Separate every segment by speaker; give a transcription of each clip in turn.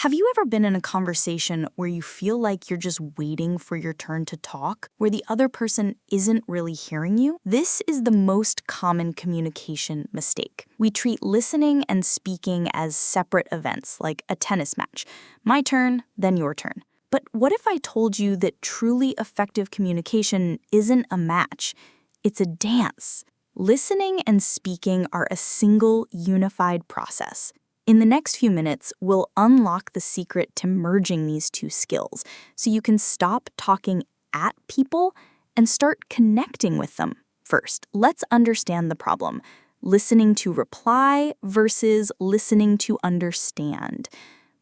Speaker 1: Have you ever been in a conversation where you feel like you're just waiting for your turn to talk, where the other person isn't really hearing you? This is the most common communication mistake. We treat listening and speaking as separate events, like a tennis match. My turn, then your turn. But what if I told you that truly effective communication isn't a match? It's a dance. Listening and speaking are a single, unified process. In the next few minutes, we'll unlock the secret to merging these two skills so you can stop talking at people and start connecting with them. First, let's understand the problem. Listening to reply versus listening to understand.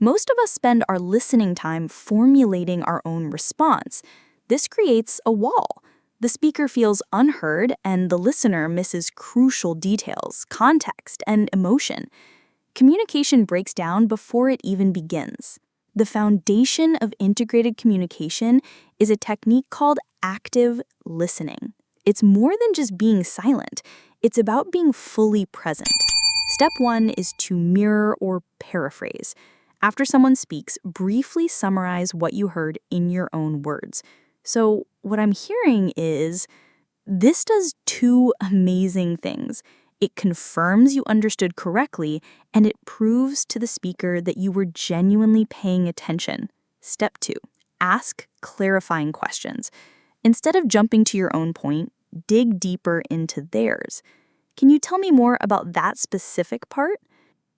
Speaker 1: Most of us spend our listening time formulating our own response. This creates a wall. The speaker feels unheard, and the listener misses crucial details, context, and emotion. Communication breaks down before it even begins. The foundation of integrated communication is a technique called active listening. It's more than just being silent. It's about being fully present. Step 1 is to mirror or paraphrase. After someone speaks, briefly summarize what you heard in your own words. So what I'm hearing is, this does two amazing things. It confirms you understood correctly, and it proves to the speaker that you were genuinely paying attention. Step 2, ask clarifying questions. Instead of jumping to your own point, dig deeper into theirs. Can you tell me more about that specific part?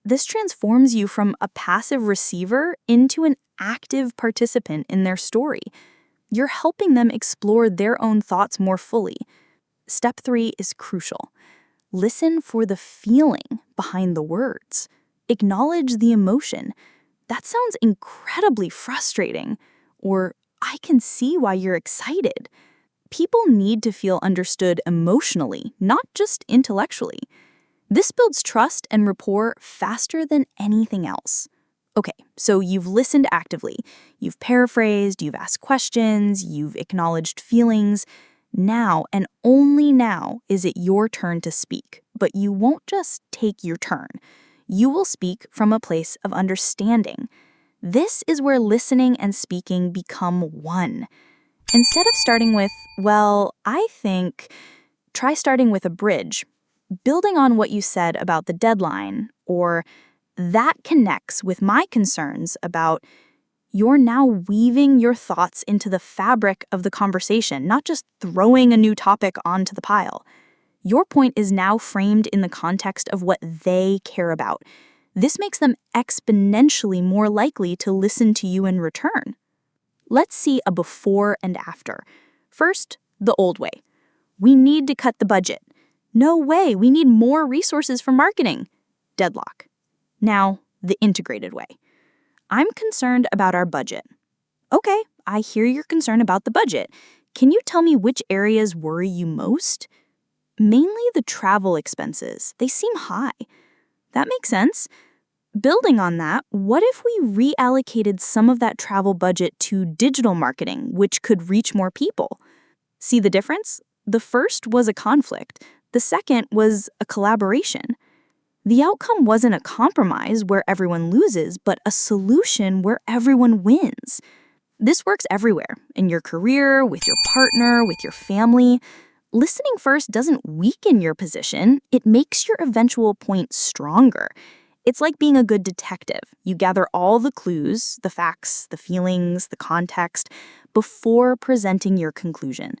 Speaker 1: This transforms you from a passive receiver into an active participant in their story. You're helping them explore their own thoughts more fully. Step 3 is crucial. Listen for the feeling behind the words. Acknowledge the emotion. That sounds incredibly frustrating. Or, I can see why you're excited. People need to feel understood emotionally, not just intellectually. This builds trust and rapport faster than anything else. Okay, so you've listened actively. You've paraphrased, you've asked questions, you've acknowledged feelings. Now, and only now, is it your turn to speak. But you won't just take your turn. You will speak from a place of understanding. This is where listening and speaking become one. Instead of starting with, well, I think, try starting with a bridge, building on what you said about the deadline, or that connects with my concerns about. You're now weaving your thoughts into the fabric of the conversation, not just throwing a new topic onto the pile. Your point is now framed in the context of what they care about. This makes them exponentially more likely to listen to you in return. Let's see a before and after. First, the old way. We need to cut the budget. No way, we need more resources for marketing. Deadlock. Now, the integrated way. I'm concerned about our budget. Okay, I hear your concern about the budget. Can you tell me which areas worry you most? Mainly the travel expenses. They seem high. That makes sense. Building on that, what if we reallocated some of that travel budget to digital marketing, which could reach more people? See the difference? The first was a conflict. The second was a collaboration. The outcome wasn't a compromise where everyone loses, but a solution where everyone wins. This works everywhere, in your career, with your partner, with your family. Listening first doesn't weaken your position, it makes your eventual point stronger. It's like being a good detective. You gather all the clues, the facts, the feelings, the context, before presenting your conclusion.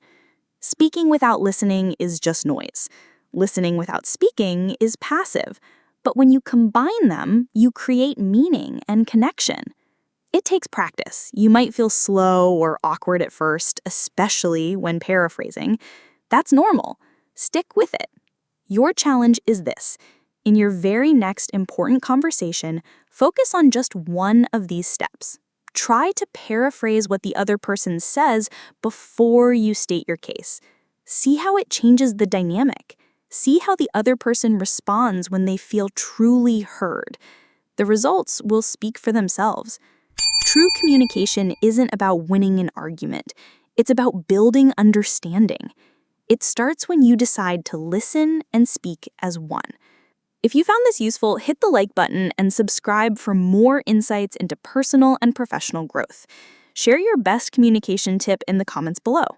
Speaker 1: Speaking without listening is just noise. Listening without speaking is passive. But when you combine them, you create meaning and connection. It takes practice. You might feel slow or awkward at first, especially when paraphrasing. That's normal. Stick with it. Your challenge is this. In your very next important conversation, focus on just one of these steps. Try to paraphrase what the other person says before you state your case. See how it changes the dynamic. See how the other person responds when they feel truly heard. The results will speak for themselves. True communication isn't about winning an argument. It's about building understanding. It starts when you decide to listen and speak as one. If you found this useful, hit the like button and subscribe for more insights into personal and professional growth. Share your best communication tip in the comments below.